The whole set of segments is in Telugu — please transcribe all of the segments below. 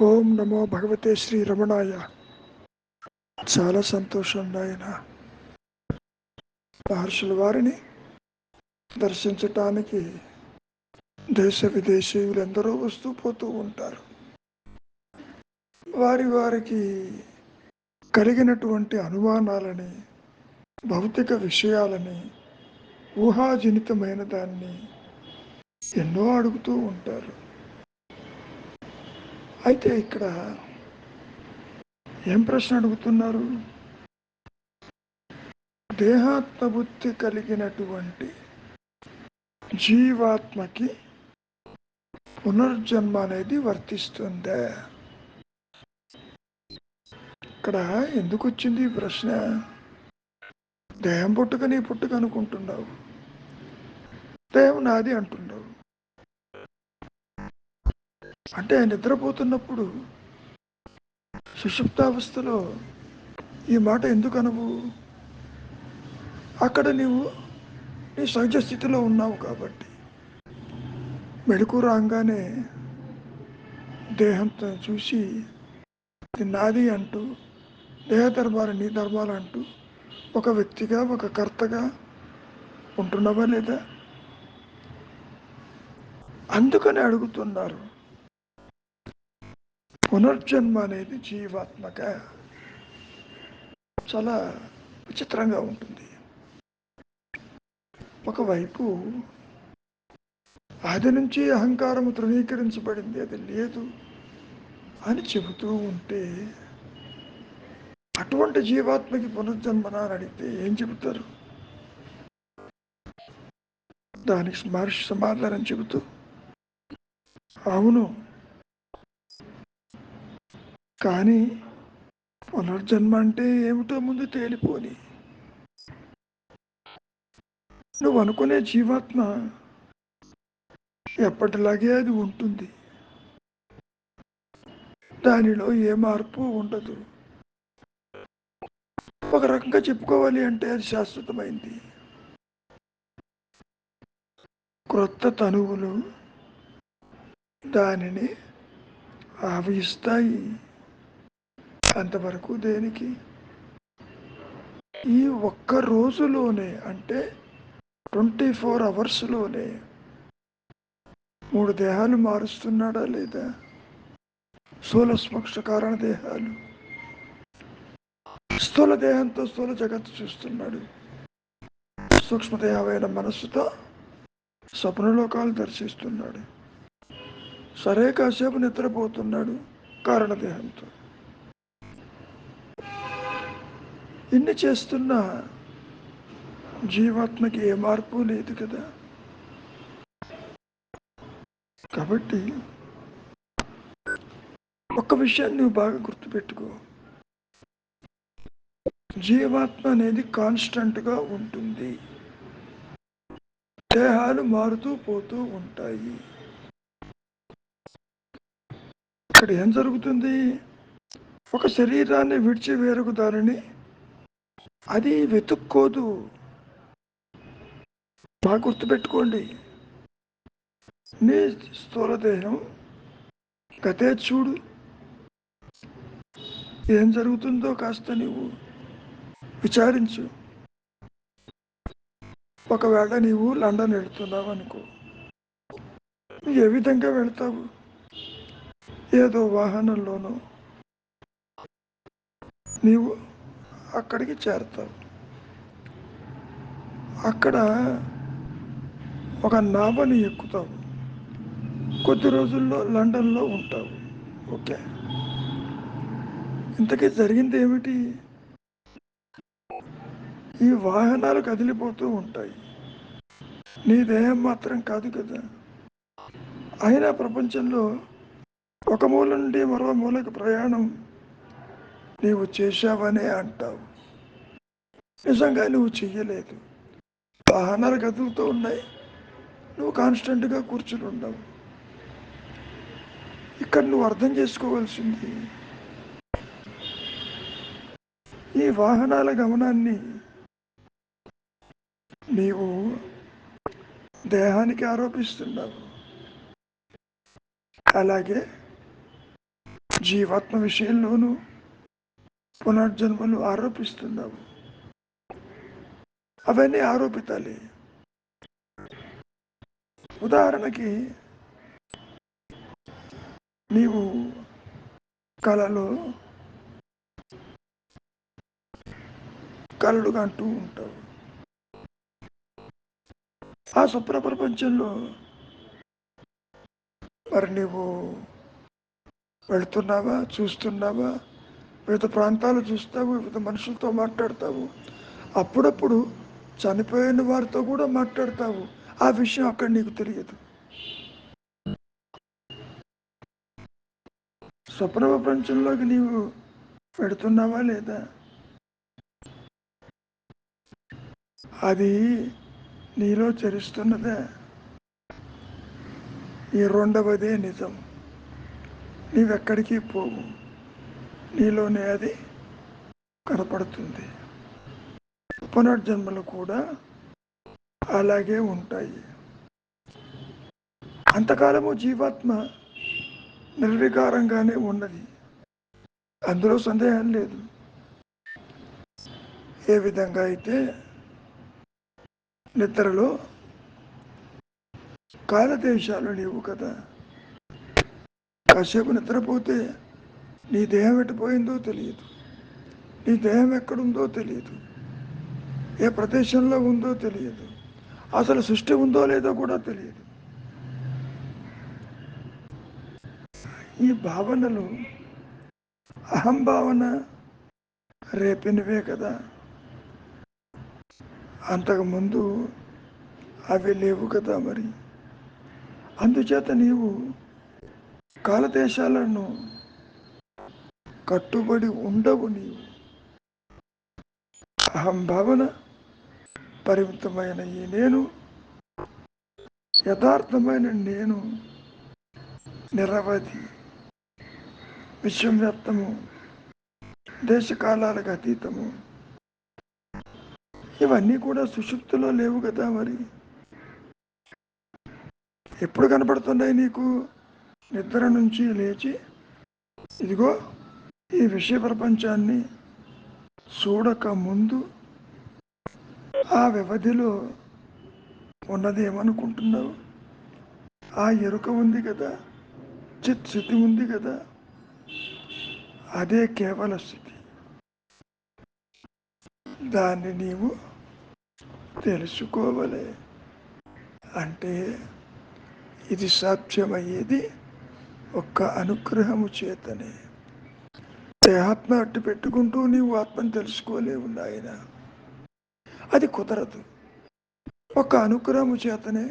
ఓం నమో భగవతే శ్రీ రమణాయ. చాలా సంతోషం నాయన. మహర్షుల వారిని దర్శించటానికి దేశ విదేశీయులు ఎందరో వస్తూ పోతూ ఉంటారు. వారికి కలిగినటువంటి అనుమానాలని, భౌతిక విషయాలని, ఊహాజనితమైన దాన్ని ఎన్నో అడుగుతూ ఉంటారు. అయితే ఇక్కడ ఏం ప్రశ్న అడుగుతున్నారు? దేహాత్మబుద్ధి కలిగినటువంటి జీవాత్మకి పునర్జన్మ అనేది వర్తిస్తుందా? ఇక్కడ ఎందుకు వచ్చింది ఈ ప్రశ్న? దేహం పుట్టుక అనుకుంటున్నావు, దేహం నాది అంటున్నావు. అంటే నిద్రపోతున్నప్పుడు సుషుప్తావస్థలో ఈ మాట ఎందుకు అనవు? అక్కడ నీవు నీ సహజ స్థితిలో ఉన్నావు కాబట్టి. మెళుకు రాగానే దేహంతో చూసి ఇది నాది అంటూ, దేహ ధర్మాలు నీ ధర్మాలు అంటూ ఒక వ్యక్తిగా, ఒక కర్తగా ఉంటున్నావా లేదా? అందుకని అడుగుతున్నారు, పునర్జన్మ అనేది జీవాత్మక. చాలా విచిత్రంగా ఉంటుంది. ఒకవైపు ఆది నుంచి అహంకారము తృణీకరించబడింది, అది లేదు అని చెబుతూ ఉంటే, అటువంటి జీవాత్మకి పునర్జన్మన అని అడిగితే ఏం చెబుతారు? దానికి మహర్షి సమాధానం చెబుతూ, అవును, కానీ పునర్జన్మ అంటే ఏమిటో ముందు తేలిపోని. నువ్వు అనుకునే జీవాత్మ ఎప్పటిలాగే అది ఉంటుంది, దానిలో ఏ మార్పు ఉండదు. ఒక రకంగా చెప్పుకోవాలి అంటే అది శాశ్వతమైంది. క్రొత్త తనువులు దానిని ఆవహిస్తాయి. అంతవరకు దేనికి? ఈ ఒక్క రోజులోనే, అంటే 24 అవర్స్లోనే 3 దేహాలు మారుస్తున్నాడా లేదా? స్థూల స్పక్ష కారణ దేహాలు. స్థూల దేహంతో స్థూల జగత్తు చూస్తున్నాడు, సూక్ష్మదేహమైన మనస్సుతో స్వప్నలోకాలు దర్శిస్తున్నాడు. సరే, కాసేపు నిద్రపోతున్నాడు కారణదేహంతో. ఇన్ని చేస్తున్న జీవాత్మకి ఏ మార్పు లేదు కదా. కాబట్టి ఒక్క విషయాన్ని నువ్వు బాగా గుర్తుపెట్టుకో, జీవాత్మ అనేది కాన్స్టెంట్గా ఉంటుంది, దేహాలు మారుతూ పోతూ ఉంటాయి. ఇక్కడ ఏం జరుగుతుంది? ఒక శరీరాన్ని విడిచి వేరొక దానిని అది వెతుక్కోదు. బాగా గుర్తుపెట్టుకోండి. నీ స్థూల దేహం గతే చూడు, ఏం జరుగుతుందో కాస్త నీవు విచారించు. ఒకవేళ నీవు లండన్ వెళుతున్నావు అనుకో, ఏ విధంగా వెళ్తావు? ఏదో వాహనంలోనో నీవు అక్కడికి చేరతావు. అక్కడ ఒక నావని ఎక్కుతావు, కొద్ది రోజుల్లో లండన్లో ఉంటావు. ఓకే, ఇంతకీ జరిగింది ఏమిటి? ఈ వాహనాలు కదిలిపోతూ ఉంటాయి, నీ దేహం మాత్రం కాదు కదా. అయినా ప్రపంచంలో ఒక మూల నుండి మరో మూలకు ప్రయాణం నీవు చేశావనే అంటావు. నిజంగా నువ్వు చెయ్యలేదు. వాహనాలు కదులుతూ ఉన్నాయి, నువ్వు కాన్స్టెంట్గా కూర్చుని ఉండవు. ఇక్కడ నువ్వు అర్థం చేసుకోవాల్సింది, ఈ వాహనాల గమనాన్ని నీవు దేహానికి ఆరోపిస్తున్నావు. అలాగే జీవాత్మ విషయంలోనూ పునర్జన్మలు ఆరోపిస్తున్నావు. అవన్నీ ఆరోపితాలే. ఉదాహరణకి నీవు కళలు అంటూ ఉంటావు. ఆ స్వప్న ప్రపంచంలో మరి నీవు వెళుతున్నావా, చూస్తున్నావా, వివిధ ప్రాంతాలు చూస్తావు, వివిధ మనుషులతో మాట్లాడతావు, అప్పుడప్పుడు చనిపోయిన వారితో కూడా మాట్లాడతావు. ఆ విషయం అక్కడ నీకు తెలియదు. స్వప్న ప్రపంచంలోకి నీవు పెడుతున్నావా లేదా? అది నీలో చరిస్తున్నదే. ఈ రెండవదే నిజం. నీవెక్కడికి పోవు, నీలోనే అది కనపడుతుంది. పునర్జన్మలు కూడా అలాగే ఉంటాయి. అంతకాలము జీవాత్మ నిర్వికారంగానే ఉన్నది, అందులో సందేహం లేదు. ఏ విధంగా అయితే నిద్రలో కాలదేశాలు లేవు కదా. కాసేపు నిద్రపోతే నీ దేహం ఎట్టిపోయిందో తెలియదు, నీ దేహం ఎక్కడుందో తెలియదు, ఏ ప్రదేశంలో ఉందో తెలియదు, అసలు సృష్టి ఉందో లేదో కూడా తెలియదు. ఈ భావనలు అహంభావన రేపినవే కదా. అంతకుముందు అవి లేవు కదా. మరి అందుచేత నీవు కాలదేశాలను కట్టుబడి ఉండవు. నీవు అహంభావన పరిమితమైన ఈ నేను, యథార్థమైన నేను నిరవధి, విశ్వవ్యాప్తము, దేశకాలాలకు అతీతము. ఇవన్నీ కూడా సుషుప్తిలో లేవు కదా. మరి ఎప్పుడు కనపడుతున్నాయి నీకు? నిద్ర నుంచి లేచి ఇదిగో ఈ విషయ ప్రపంచాన్ని చూడక ముందు ఆ వ్యవధిలో ఉన్నది ఏమనుకుంటున్నావు? ఆ ఎరుక ఉంది కదా, చిత్ స్థితి ఉంది కదా, అదే కేవల స్థితి. దాన్ని నీవు తెలుసుకోవాలి. అంటే ఇది సాధ్యమయ్యేది ఒక్క అనుగ్రహము చేతనే. దేహాత్మ అట్టు పెట్టుకుంటూ నీవు ఆత్మను తెలుసుకోలేవు నాయన, అది కుదరదు. ఒక అనుగ్రహము చేతనే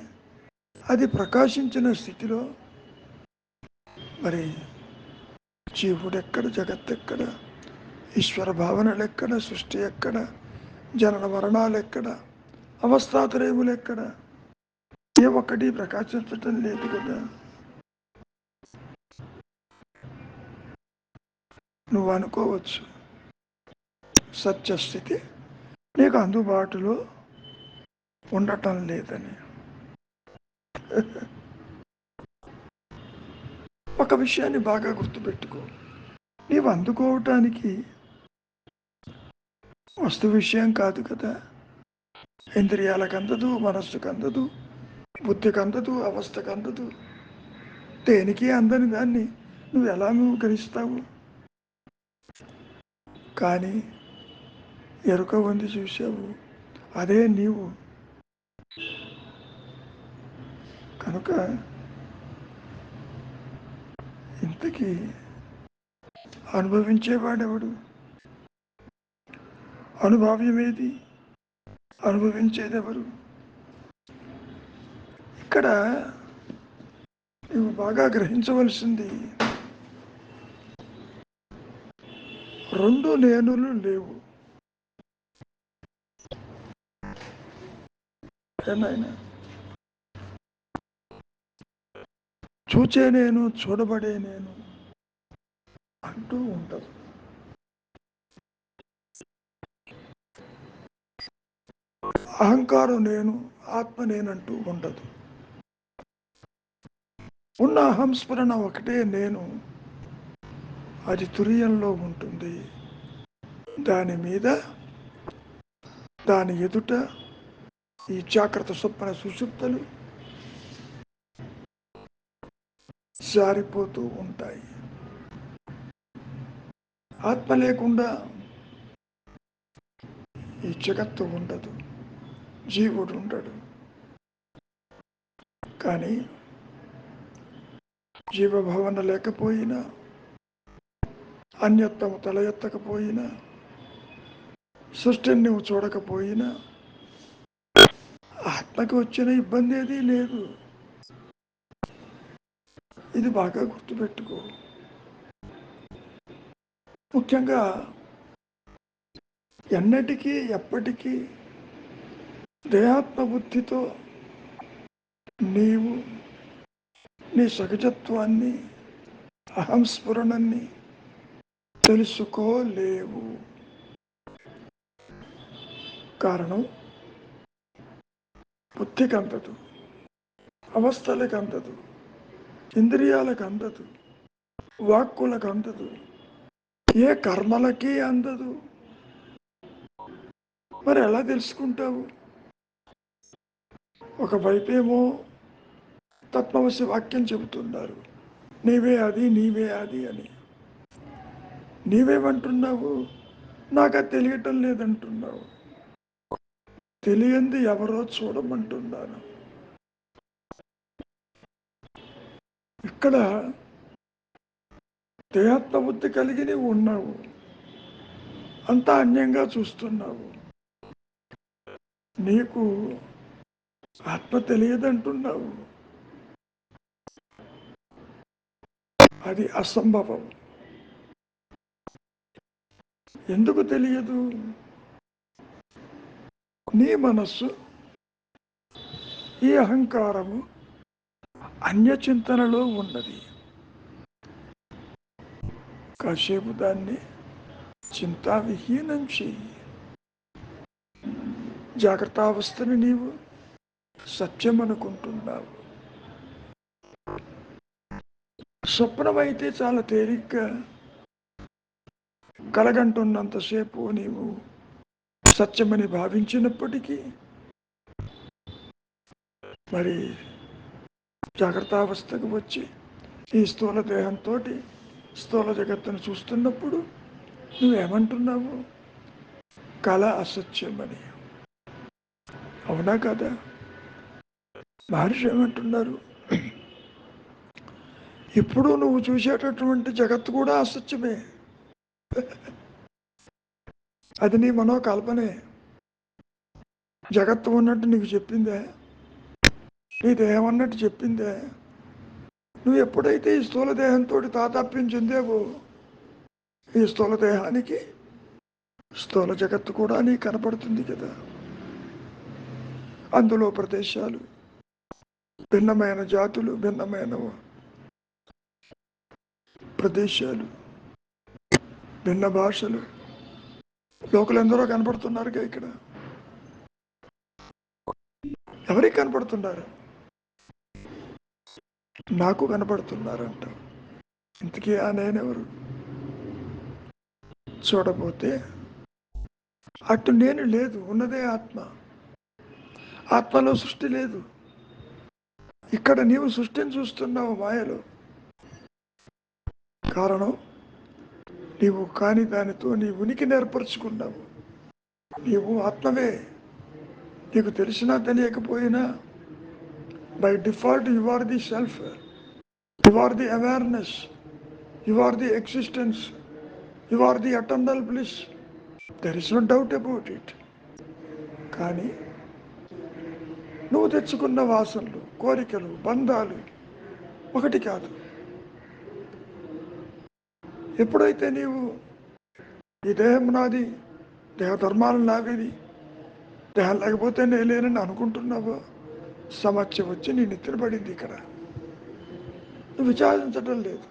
అది ప్రకాశించిన స్థితిలో మరి జీవుడెక్కడ, జగత్తెక్కడ, ఈశ్వర భావనలు ఎక్కడ, సృష్టి ఎక్కడ, జనన మరణాలు ఎక్కడ, అవస్థాత్రయములు ఎక్కడ, ఏ ఒక్కటి ప్రకాశించటం లేదు కదా. నువ్వు అనుకోవచ్చు సత్యస్థితి నీకు అందుబాటులో ఉండటం లేదని. ఒక విషయాన్ని బాగా గుర్తుపెట్టుకో. నీవు అందుకోవటానికి వస్తు విషయం కాదు కదా. ఇంద్రియాలకు అందదు, మనస్సుకు అందదు, బుద్ధికి అందదు, అవస్థకు అందదు. దేనికి అందని దాన్ని నువ్వు ఎలా గ్రహిస్తావు? కానీ ఎరుక ఉంది, చూసావు, అదే నీవు. కనుక ఇంతకీ అనుభవించేవాడెవడు? అనుభవ్యమేది? అనుభవించేదెవరు? ఇక్కడ నువ్వు బాగా గ్రహించవలసింది, రెండు నేనులు లేవు. ఏనాయనా, చూచే నేను, చూడబడే నేను అంటూ ఉండదు. అహంకారం నేను, ఆత్మ నేనంటూ ఉండదు. ఉన్న అహంస్మరణ ఒకటే నేను. అది తురియంలో ఉంటుంది. దాని మీద దాని ఎదుట ఈ జాగ్రత్త స్వప్న సుషుప్తలు జారిపోతూ ఉంటాయి. ఆత్మ లేకుండా ఈ జగత్తు ఉండదు, జీవుడు ఉండడు. కానీ జీవభావన లేకపోయినా, అన్యత్వము తల ఎత్తకపోయినా, సృష్టిని నువ్వు చూడకపోయినా ఆత్మకి వచ్చిన ఇబ్బంది ఏదీ లేదు. ఇది బాగా గుర్తుపెట్టుకో. ముఖ్యంగా ఎన్నటికీ ఎప్పటికీ దేహాత్మ బుద్ధితో నీవు నీ సహజత్వాన్ని, అహంస్ఫురణాన్ని తెలుసుకోలేవు. కారణం బుద్ధికి అందదు, అవస్థలకు అందదు, ఇంద్రియాలకు అందదు, వాక్కులకు అందదు, ఏ కర్మలకి అందదు. మరి ఎలా తెలుసుకుంటావు? ఒకవైపేమో తత్వమసి వాక్యం చెబుతున్నారు, నీవే అది, నీవే అది అని. నీవేమంటున్నావు? నాకు అది తెలియటం లేదంటున్నావు. తెలియంది ఎవరో చూడమంటున్నాను. ఇక్కడ దేహాత్మ బుద్ధి కలిగి నీవు ఉన్నావు, అంతా అన్యంగా చూస్తున్నావు. నీకు ఆత్మ తెలియదంటున్నావు. అది అసంభవం. ఎందుకు తెలియదు? నీ మనస్సు, ఈ అహంకారము అన్యచింతనలో ఉన్నది. కాసేపు దాన్ని చింతావిహీనం చెయ్యి. జాగ్రత్తావస్థని నీవు సత్యం అనుకుంటున్నావు. స్వప్నమైతే చాలా తేలిగ్గా కలగంటున్నంతసేపు నీవు సత్యమని భావించినప్పటికీ మరి జాగ్రత్తావస్థకు వచ్చి ఈ స్థూల దేహంతో స్థూల జగత్తును చూస్తున్నప్పుడు నువ్వేమంటున్నావు? కళ అసత్యమని. అవునా కదా? మహర్షి ఏమంటున్నారు? ఇప్పుడు నువ్వు చూసేటటువంటి జగత్తు కూడా అసత్యమే. అది నీ మనోకల్పనే. జగత్తు ఉన్నట్టు నీకు చెప్పిందే, నీ దేహం అన్నట్టు చెప్పిందే. నువ్వు ఎప్పుడైతే ఈ స్థూల దేహంతో తాదాప్యం చెందేవో, ఈ స్థూల దేహానికి స్థూల జగత్తు కూడా నీకు కనపడుతుంది కదా. అందులో ప్రదేశాలు, భిన్నమైన జాతులు, భిన్నమైన ప్రదేశాలు, భిన్న భాషలు, లోకలందరూ కనపడుతున్నారుగా. ఇక్కడ ఎవరికి కనపడుతున్నారు? నాకు కనపడుతున్నారంట. ఇంతకీ ఆ నేనెవరు? చూడబోతే అటు నేను లేదు, ఉన్నదే ఆత్మ. ఆత్మలో సృష్టి లేదు. ఇక్కడ నీవు సృష్టిని చూస్తున్నావు మాయలో. కారణం నీవు కాని దానితో నీ ఉనికిని ఏర్పరచుకున్నావు. నీవు ఆత్మవే. నీకు తెలిసినా తెలియకపోయినా by default you are the self, you are the awareness, you are the existence, you are the eternal bliss. There is no doubt about it. కానీ నువ్వు తెచ్చుకున్న వాసనలు, కోరికలు, బంధాలు ఒకటి కాదు. ఎప్పుడైతే నీవు ఈ దేహం నాది, దేహ ధర్మాలు నావిది, దేహం లేకపోతే నేను లేనని అనుకుంటున్నావో, సమస్య వచ్చి నీ నిద్ర పడింది. ఇక్కడ నువ్వు విచారించడం లేదు.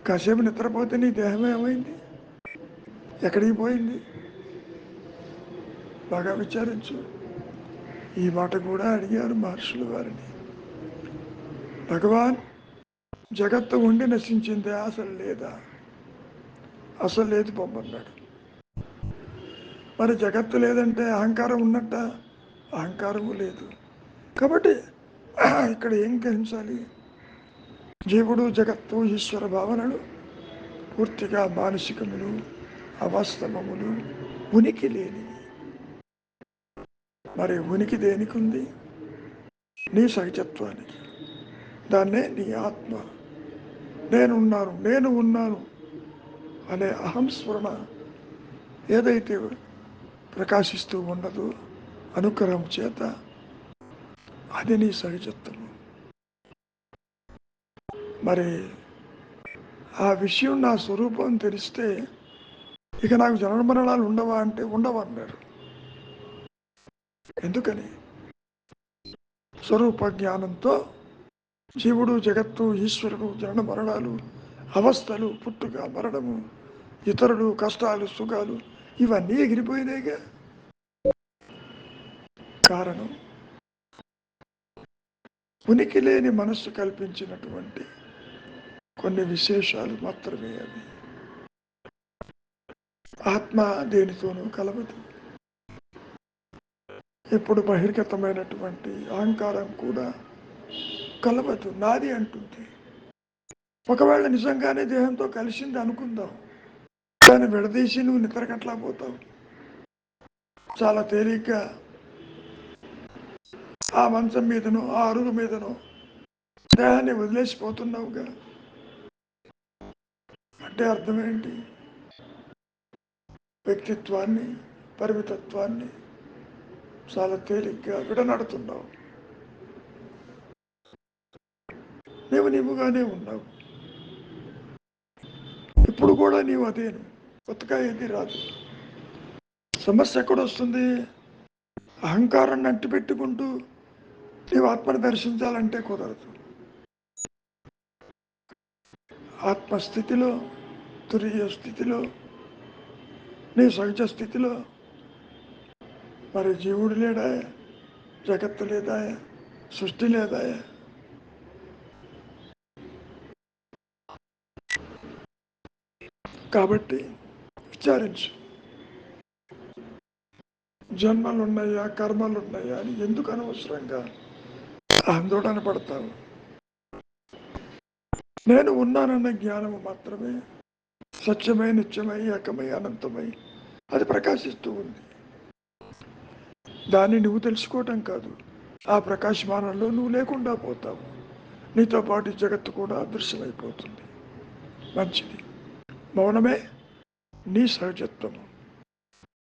కాసేపు నిద్రపోతే నీ దేహం ఏమైంది? ఎక్కడికి పోయింది? బాగా విచారించు. ఈ మాట కూడా అడిగారు మహర్షులు వారిని. భగవాన్, జగత్తు ఉండి నశించిందే, అసలు లేదా? అసలు లేదు పొమ్మన్నాడు. మరి జగత్తు లేదంటే అహంకారం ఉన్నట్ట? అహంకారము లేదు. కాబట్టి ఇక్కడ ఏం గ్రహించాలి? జీవుడు, జగత్తు, ఈశ్వర భావనలు పూర్తిగా మానసికములు, అవాస్తవములు, ఉనికి లేనివి. మరి ఉనికి దేనికి ఉంది? నీ సహజత్వానికి. దాన్నే నీ ఆత్మ, నేనున్నాను, నేను ఉన్నాను అనే అహంస్ఫురణ ఏదైతే ప్రకాశిస్తూ ఉన్నదో అనుగ్రహం చేత, అది నీ సహజత్వము. మరి ఆ విషయం, నా స్వరూపం తెలిస్తే ఇక నాకు జనన మరణాలు ఉండవా అంటే ఉండవన్నారు. ఎందుకని? స్వరూప జ్ఞానంతో జీవుడు, జగత్తు, ఈశ్వరుడు, జనన మరణాలు, అవస్థలు, పుట్టుక, మరణము, ఇతరులు, కష్టాలు, సుఖాలు ఇవన్నీ ఎగిరిపోయినాయిగా. కారణం ఉనికి లేని మనస్సు కల్పించినటువంటి కొన్ని విశేషాలు మాత్రమే అవి. ఆత్మ దేనితోనూ కలవదు. ఇప్పుడు బహిర్గతమైనటువంటి అహంకారం కూడా కలవదు, నాది అంటుంది. ఒకవేళ నిజంగానే దేహంతో కలిసింది అనుకుందాం, దాన్ని విడదీసి నువ్వు నిద్రకట్లా పోతావు. చాలా తేలిగ్గా ఆ మంచం మీదనో, ఆ అరుగు మీదనో దేహాన్ని వదిలేసిపోతున్నావుగా. అంటే అర్థమేంటి? వ్యక్తిత్వాన్ని, పరిమితత్వాన్ని చాలా తేలిగ్గా విడనడుతున్నావు. నీవుగానే ఉన్నావు. ఇప్పుడు కూడా నీవు అదేను, కొత్తగా ఏది రాదు. సమస్య ఎక్కడొస్తుంది? అహంకారాన్ని అంటిపెట్టుకుంటూ నీవు ఆత్మను దర్శించాలంటే కుదరదు. ఆత్మస్థితిలో, తురీయ స్థితిలో, నీ సహజ స్థితిలో మరి జీవుడు లేడా? జగత్తు లేదా? సృష్టి లేదా? కాబట్టి విచారించు. జన్మలున్నాయా, కర్మలున్నాయా అని ఎందుకు అనవసరంగా ఆందోళన పడతావు? నేను ఉన్నానన్న జ్ఞానము మాత్రమే సత్యమై, నిత్యమై, ఏకమై, అనంతమై అది ప్రకాశిస్తూ ఉంది. దాన్ని నువ్వు తెలుసుకోవటం కాదు, ఆ ప్రకాశమానంలో నువ్వు లేకుండా పోతావు. నీతో పాటు జగత్తు కూడా అదృశ్యమైపోతుంది. మంచిది. మౌనమే నీ సహజత్వము.